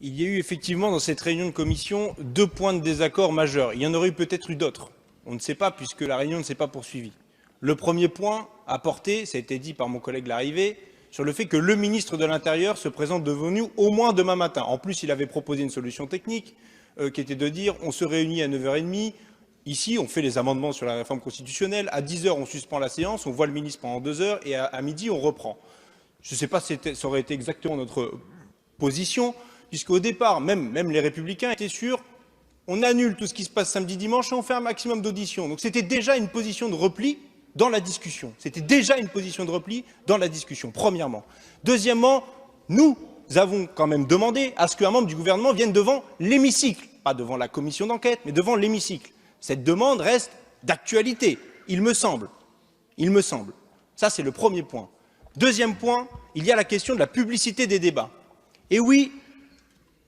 Il y a eu effectivement dans cette réunion de commission 2 points de désaccord majeurs. Il y en aurait peut-être eu d'autres. On ne sait pas puisque la réunion ne s'est pas poursuivie. Le premier point à porter, ça a été dit par mon collègue Larrivé, sur le fait que le ministre de l'Intérieur se présente devant nous au moins demain matin. En plus, il avait proposé une solution technique qui était de dire on se réunit à 9h30. Ici, on fait les amendements sur la réforme constitutionnelle. À 10h, on suspend la séance, on voit le ministre pendant 2 heures et à midi, on reprend. Je ne sais pas si ça aurait été exactement notre position, puisqu'au départ, même les Républicains étaient sûrs, on annule tout ce qui se passe samedi, dimanche et on fait un maximum d'auditions. Donc c'était déjà une position de repli dans la discussion. C'était déjà une position de repli dans la discussion, premièrement. Deuxièmement, nous avons quand même demandé à ce qu'un membre du gouvernement vienne devant l'hémicycle, pas devant la commission d'enquête, mais devant l'hémicycle. Cette demande reste d'actualité, il me semble. Il me semble. Ça, c'est le premier point. Deuxième point, il y a la question de la publicité des débats. Et oui,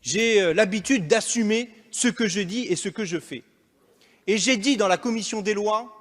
j'ai l'habitude d'assumer ce que je dis et ce que je fais. Et j'ai dit dans la commission des lois,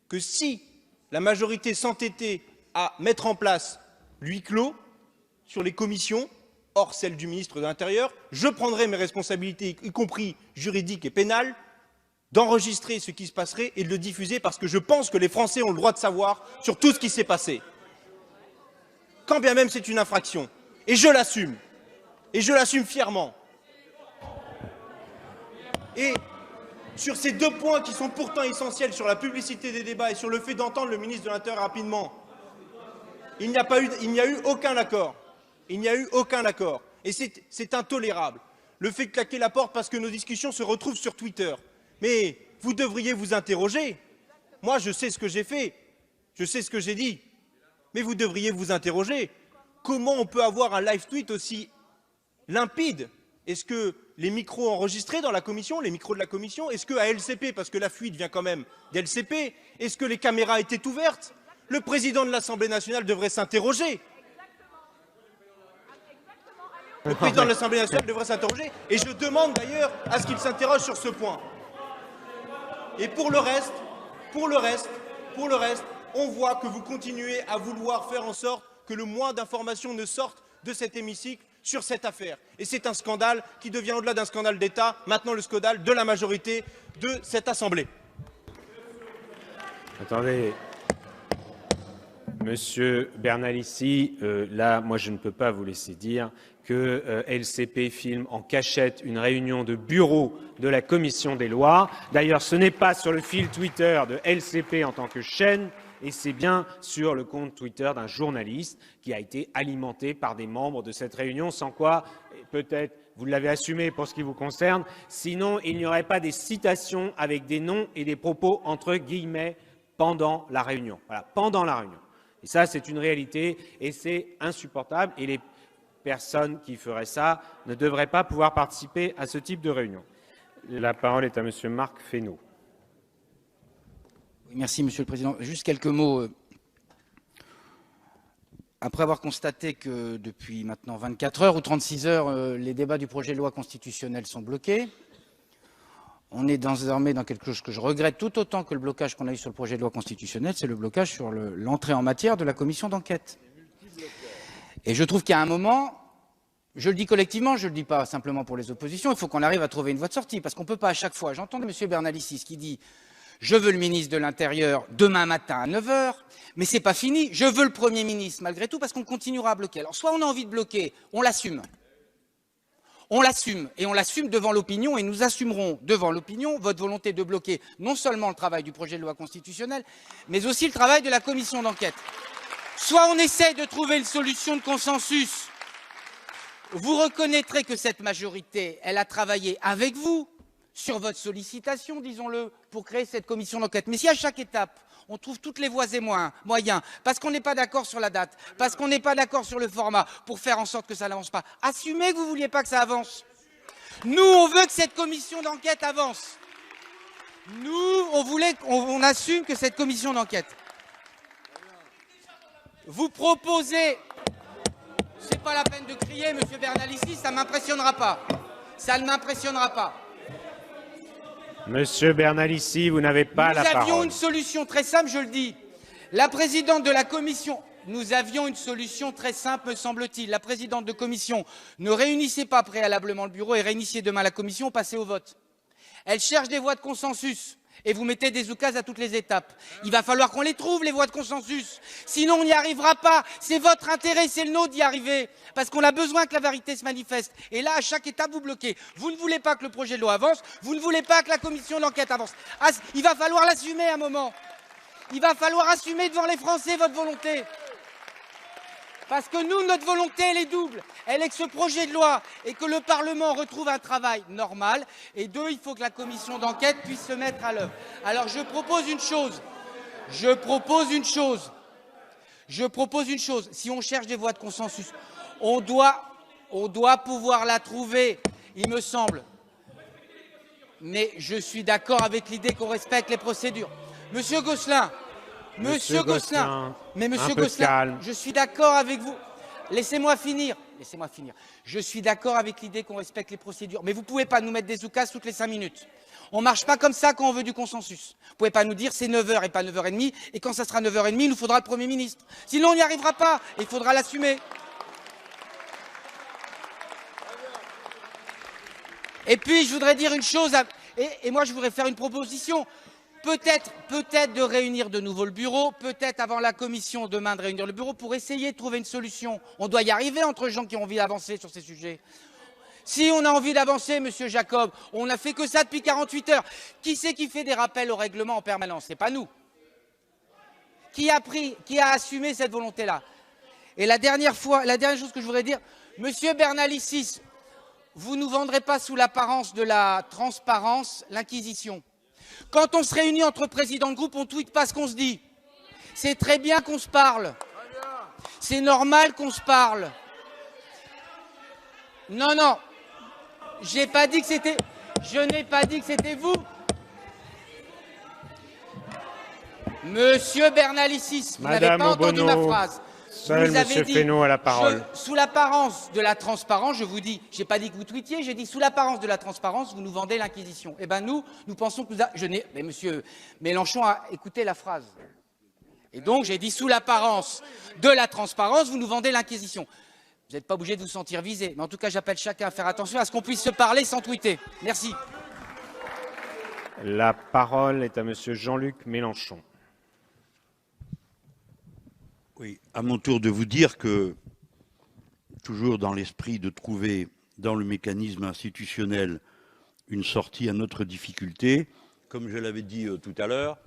que si la majorité s'entêtait à mettre en place l'huis clos sur les commissions, hors celle du ministre de l'Intérieur, je prendrai mes responsabilités, y compris juridiques et pénales, d'enregistrer ce qui se passerait et de le diffuser parce que je pense que les Français ont le droit de savoir sur tout ce qui s'est passé. Quand bien même c'est une infraction. Et je l'assume. Et je l'assume fièrement. Et sur ces 2 points qui sont pourtant essentiels, sur la publicité des débats et sur le fait d'entendre le ministre de l'Intérieur rapidement, il n'y a eu aucun accord. Il n'y a eu aucun accord. Et c'est intolérable. Le fait de claquer la porte parce que nos discussions se retrouvent sur Twitter. Mais vous devriez vous interroger. Moi, je sais ce que j'ai fait. Je sais ce que j'ai dit. Mais vous devriez vous interroger. Comment on peut avoir un live tweet aussi limpide? Est-ce que les micros enregistrés dans la commission, les micros de la commission, est-ce qu'à LCP, parce que la fuite vient quand même d'LCP, est-ce que les caméras étaient ouvertes? Le président de l'Assemblée nationale devrait s'interroger. Le président de l'Assemblée nationale devrait s'interroger. Et je demande d'ailleurs à ce qu'il s'interroge sur ce point. Et pour le reste, on voit que vous continuez à vouloir faire en sorte que le moins d'informations ne sortent de cet hémicycle sur cette affaire. Et c'est un scandale qui devient, au-delà d'un scandale d'État, maintenant le scandale de la majorité de cette Assemblée. Attendez. Monsieur Bernalicis, là, moi, je ne peux pas vous laisser dire que LCP filme en cachette une réunion de bureau de la commission des lois. D'ailleurs, ce n'est pas sur le fil Twitter de LCP en tant que chaîne, et c'est bien sur le compte Twitter d'un journaliste qui a été alimenté par des membres de cette réunion, sans quoi, peut-être, vous l'avez assumé pour ce qui vous concerne, sinon il n'y aurait pas des citations avec des noms et des propos entre guillemets pendant la réunion. Voilà, pendant la réunion. Et ça, c'est une réalité et c'est insupportable. Et les personnes qui feraient ça ne devraient pas pouvoir participer à ce type de réunion. La parole est à Monsieur Marc Fesneau. Oui, merci, Monsieur le Président. Juste quelques mots. Après avoir constaté que depuis maintenant 24 heures ou 36 heures, les débats du projet de loi constitutionnelle sont bloqués, on est désormais dans quelque chose que je regrette tout autant que le blocage qu'on a eu sur le projet de loi constitutionnelle, c'est le blocage sur l'entrée en matière de la commission d'enquête. Et je trouve qu'il y a un moment, je le dis collectivement, je ne le dis pas simplement pour les oppositions, il faut qu'on arrive à trouver une voie de sortie, parce qu'on ne peut pas à chaque fois. J'entendais M. Bernalicis qui dit « Je veux le ministre de l'Intérieur demain matin à 9h, mais ce n'est pas fini, je veux le Premier ministre malgré tout, parce qu'on continuera à bloquer. » Alors soit on a envie de bloquer, on l'assume. On l'assume, et on l'assume devant l'opinion, et nous assumerons devant l'opinion votre volonté de bloquer non seulement le travail du projet de loi constitutionnelle, mais aussi le travail de la commission d'enquête. Soit on essaie de trouver une solution de consensus. Vous reconnaîtrez que cette majorité, elle a travaillé avec vous, sur votre sollicitation, disons-le, pour créer cette commission d'enquête. Mais si à chaque étape, on trouve toutes les voies et moyens, parce qu'on n'est pas d'accord sur la date, parce qu'on n'est pas d'accord sur le format, pour faire en sorte que ça n'avance pas. Assumez que vous ne vouliez pas que ça avance. Nous, on veut que cette commission d'enquête avance. Nous, on assume que cette commission d'enquête. Vous proposez... C'est pas la peine de crier, Monsieur Bernalicis, ça ne m'impressionnera pas. Ça ne m'impressionnera pas. Monsieur Bernalicis, vous n'avez pas la parole. Nous avions une solution très simple, je le dis. La présidente de la commission... nous avions une solution très simple, me semble-t-il. La présidente de commission ne réunissait pas préalablement le bureau et réunissait demain la commission, passait au vote. Elle cherche des voies de consensus et vous mettez des oukases à toutes les étapes. Il va falloir qu'on les trouve, les voies de consensus. Sinon, on n'y arrivera pas. C'est votre intérêt, c'est le nôtre d'y arriver. Parce qu'on a besoin que la vérité se manifeste. Et là, à chaque étape, vous bloquez. Vous ne voulez pas que le projet de loi avance. Vous ne voulez pas que la commission d'enquête avance. Ah, il va falloir l'assumer à un moment. Il va falloir assumer devant les Français votre volonté. Parce que nous, notre volonté, elle est double. Elle est que ce projet de loi et que le Parlement retrouve un travail normal. Et deux, il faut que la commission d'enquête puisse se mettre à l'œuvre. Alors je propose une chose. Si on cherche des voies de consensus, on doit pouvoir la trouver, il me semble. Mais je suis d'accord avec l'idée qu'on respecte les procédures. Monsieur Gosselin, je suis d'accord avec vous. Laissez-moi finir. Je suis d'accord avec l'idée qu'on respecte les procédures. Mais vous ne pouvez pas nous mettre des oukases toutes les 5 minutes. On ne marche pas comme ça quand on veut du consensus. Vous ne pouvez pas nous dire c'est 9h et pas 9h30. Et quand ça sera 9h30, il nous faudra le Premier ministre. Sinon, on n'y arrivera pas. Et il faudra l'assumer. Et puis, je voudrais dire une chose. Et moi, je voudrais faire une proposition. Peut-être de réunir de nouveau le bureau, peut-être avant la commission demain de réunir le bureau pour essayer de trouver une solution. On doit y arriver entre gens qui ont envie d'avancer sur ces sujets. Si on a envie d'avancer, Monsieur Jacob, on n'a fait que ça depuis 48 heures. Qui c'est qui fait des rappels au règlement en permanence? C'est pas nous. Qui a assumé cette volonté-là? Et la dernière chose que je voudrais dire, Monsieur Bernalicis, vous ne nous vendrez pas sous l'apparence de la transparence l'inquisition. Quand on se réunit entre présidents de groupe, on ne tweete pas ce qu'on se dit. C'est très bien qu'on se parle. C'est normal qu'on se parle. Non. Je n'ai pas dit que c'était vous. Monsieur Bernalicis, vous n'avez pas entendu ma phrase. Seul Monsieur Fesneau a la parole. Sous l'apparence de la transparence, je vous dis, je n'ai pas dit que vous tweetiez, j'ai dit sous l'apparence de la transparence, vous nous vendez l'inquisition. Eh bien nous pensons que mais Monsieur Mélenchon a écouté la phrase. Et donc j'ai dit sous l'apparence de la transparence, vous nous vendez l'inquisition. Vous n'êtes pas obligé de vous sentir visé, mais en tout cas j'appelle chacun à faire attention à ce qu'on puisse se parler sans tweeter. Merci. La parole est à Monsieur Jean-Luc Mélenchon. Oui, à mon tour de vous dire que, toujours dans l'esprit de trouver dans le mécanisme institutionnel une sortie à notre difficulté, comme je l'avais dit tout à l'heure,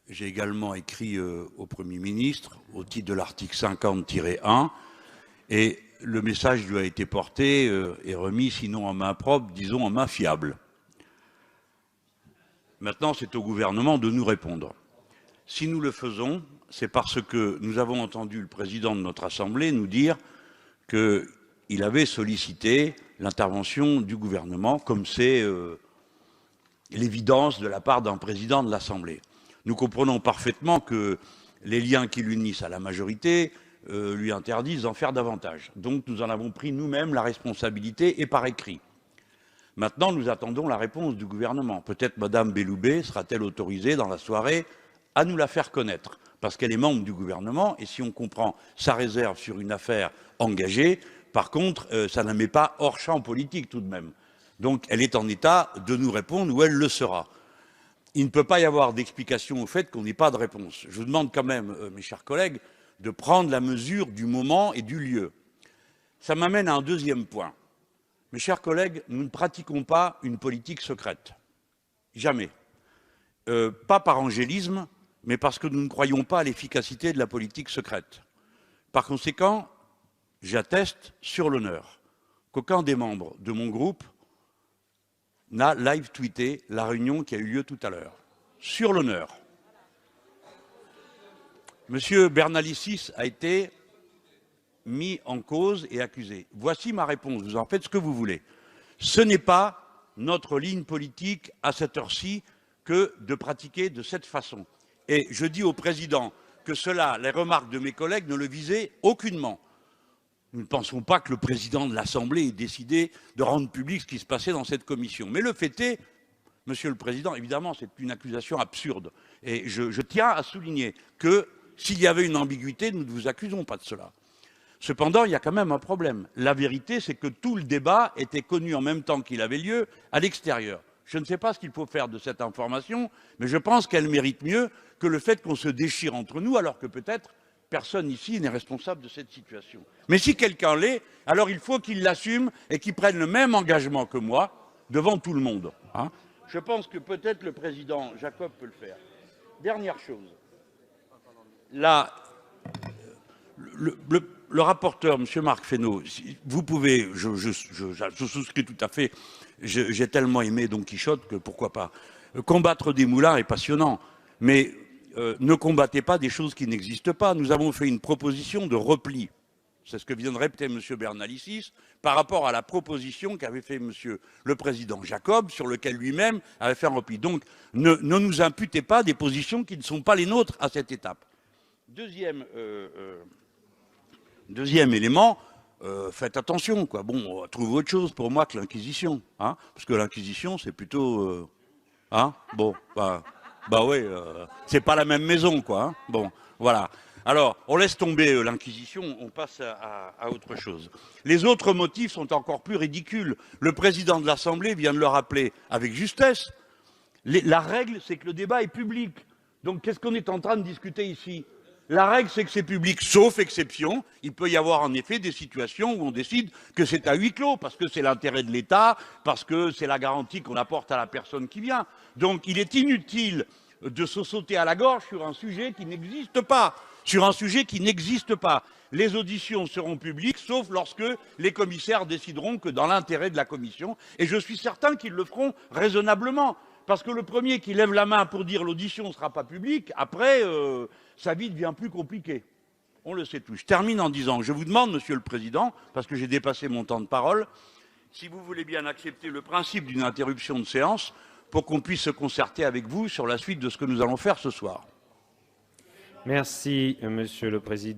j'ai également écrit au Premier ministre au titre de l'article 50-1 et le message lui a été porté et remis, sinon en main propre, disons en main fiable. Maintenant, c'est au gouvernement de nous répondre. Si nous le faisons, c'est parce que nous avons entendu le président de notre Assemblée nous dire qu'il avait sollicité l'intervention du gouvernement, comme c'est l'évidence de la part d'un président de l'Assemblée. Nous comprenons parfaitement que les liens qui l'unissent à la majorité lui interdisent d'en faire davantage. Donc nous en avons pris nous-mêmes la responsabilité et par écrit. Maintenant, nous attendons la réponse du gouvernement. Peut-être Mme Belloubet sera-t-elle autorisée dans la soirée à nous la faire connaître, parce qu'elle est membre du gouvernement, et si on comprend sa réserve sur une affaire engagée, par contre, ça ne la met pas hors champ politique tout de même. Donc elle est en état de nous répondre ou elle le sera. Il ne peut pas y avoir d'explication au fait qu'on n'ait pas de réponse. Je vous demande quand même, mes chers collègues, de prendre la mesure du moment et du lieu. Ça m'amène à un deuxième point. Mes chers collègues, nous ne pratiquons pas une politique secrète. Jamais. Pas par angélisme, mais parce que nous ne croyons pas à l'efficacité de la politique secrète. Par conséquent, j'atteste sur l'honneur qu'aucun des membres de mon groupe n'a live-tweeté la réunion qui a eu lieu tout à l'heure. Sur l'honneur. Monsieur Bernalicis a été mis en cause et accusé. Voici ma réponse, vous en faites ce que vous voulez. Ce n'est pas notre ligne politique à cette heure-ci que de pratiquer de cette façon. Et je dis au président que les remarques de mes collègues ne le visaient aucunement. Nous ne pensons pas que le président de l'Assemblée ait décidé de rendre public ce qui se passait dans cette commission. Mais le fait est, Monsieur le Président, évidemment, c'est une accusation absurde. Et je tiens à souligner que S'il y avait une ambiguïté, nous ne vous accusons pas de cela. Cependant, il y a quand même un problème. La vérité, c'est que tout le débat était connu en même temps qu'il avait lieu à l'extérieur. Je ne sais pas ce qu'il faut faire de cette information, mais je pense qu'elle mérite mieux que le fait qu'on se déchire entre nous, alors que peut-être personne ici n'est responsable de cette situation. Mais si quelqu'un l'est, alors il faut qu'il l'assume et qu'il prenne le même engagement que moi devant tout le monde. Hein. Je pense que peut-être le président Jacob peut le faire. Dernière chose. Là, le rapporteur, M. Marc Fesneau, vous pouvez, je souscris tout à fait, j'ai tellement aimé Don Quichotte que pourquoi pas. Combattre des moulins est passionnant, mais ne combattez pas des choses qui n'existent pas. Nous avons fait une proposition de repli. C'est ce que vient de répéter M. Bernalicis par rapport à la proposition qu'avait fait M. le Président Jacob, sur lequel lui-même avait fait un repli. Donc, ne nous imputez pas des positions qui ne sont pas les nôtres à cette étape. Deuxième élément, faites attention, quoi. Bon, trouvez autre chose pour moi que l'Inquisition, hein, parce que l'Inquisition, c'est plutôt, hein, bon, bah ouais, c'est pas la même maison, quoi. Hein, bon, voilà. Alors, on laisse tomber l'Inquisition, on passe à autre chose. Les autres motifs sont encore plus ridicules. Le président de l'Assemblée vient de le rappeler avec justesse. La règle, c'est que le débat est public. Donc, qu'est-ce qu'on est en train de discuter ici ? La règle, c'est que c'est public, sauf exception. Il peut y avoir en effet des situations où on décide que c'est à huis clos, parce que c'est l'intérêt de l'État, parce que c'est la garantie qu'on apporte à la personne qui vient. Donc il est inutile de se sauter à la gorge sur un sujet qui n'existe pas. Les auditions seront publiques, sauf lorsque les commissaires décideront que dans l'intérêt de la commission, et je suis certain qu'ils le feront raisonnablement. Parce que le premier qui lève la main pour dire l'audition ne sera pas publique, après, sa vie devient plus compliquée. On le sait tous. Je termine en disant, je vous demande, Monsieur le Président, parce que j'ai dépassé mon temps de parole, si vous voulez bien accepter le principe d'une interruption de séance pour qu'on puisse se concerter avec vous sur la suite de ce que nous allons faire ce soir. Merci, Monsieur le Président.